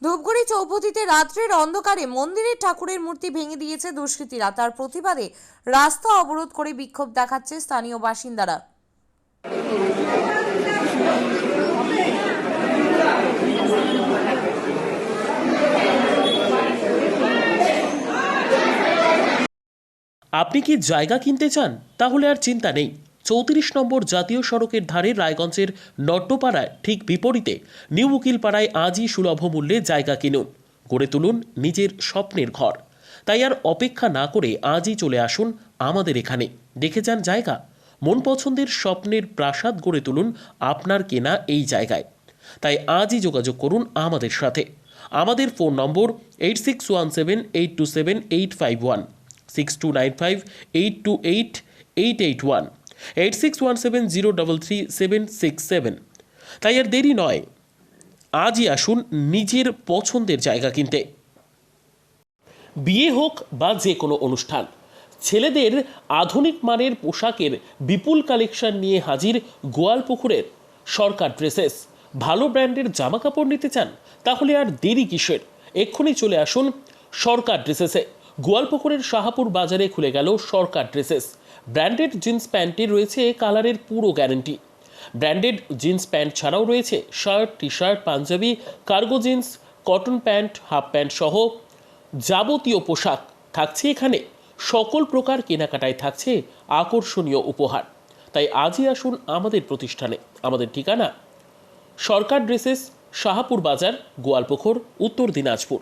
ধূপগুড়ি চৌপতিতে রাত্রের অন্ধকারে মন্দিরের ঠাকুরের মূর্তি ভেঙে দিয়েছে দুষ্কৃতীরা। তার প্রতিবাদে রাস্তা অবরোধ করে বিক্ষোভ দেখাচ্ছে স্থানীয় বাসিন্দারা। আপনি কি জায়গা কিনতে চান? তাহলে আর চিন্তা নেই। 34 নম্বর জাতীয় সড়কের ধারে রায়গঞ্জের নট্টপাড়ায় ঠিক বিপরীতে নিউ উকিলপাড়ায় আজই সুলভ মূল্যে জায়গা কিনুন, গড়ে তুলুন নিজের স্বপ্নের ঘর। তাই আর অপেক্ষা না করে আজই চলে আসুন আমাদের এখানে, দেখে যান জায়গা। মন পছন্দের স্বপ্নের প্রাসাদ গড়ে তুলুন আপনার কেনা এই জায়গায়। তাই আজই যোগাযোগ করুন আমাদের সাথে। আমাদের ফোন নম্বর 8617827851, 6295828881, 8617033767। তাই আর দেরি নয়, আজই আসুন নিজের পছন্দের জায়গা কিনতে। বিয়ে হোক বা যে কোনো অনুষ্ঠান, ছেলেদের আধুনিক মানের পোশাকের বিপুল কালেকশন নিয়ে হাজির গোয়ালপুকুরের সরকার ড্রেসেস। ভালো ব্র্যান্ডের জামা কাপড় নিতে চান? তাহলে আর দেরি কিসের? এক্ষুনি চলে আসুন সরকার ড্রেসেসে। গোয়ালপুকুরের শাহাপুর বাজারে খুলে গেল সরকার ড্রেসেস। ব্র্যান্ডেড জিন্স প্যান্টে রয়েছে কালারের পুরো গ্যারেন্টি। ব্র্যান্ডেড জিন্স প্যান্ট ছাড়াও রয়েছে shirt, T shirt, Punjabi, cargo jeans, cotton pant, half pant সহ যাবতীয় পোশাক থাকছে এখানে। সকল প্রকার কেনাকাটায় থাকছে আকর্ষণীয় উপহার। তাই আজই আসুন আমাদের প্রতিষ্ঠানে। আমাদের ঠিকানা সরকার ড্রেসেস, শাহাপুর বাজার, গোয়ালপুকুর, উত্তর দিনাজপুর।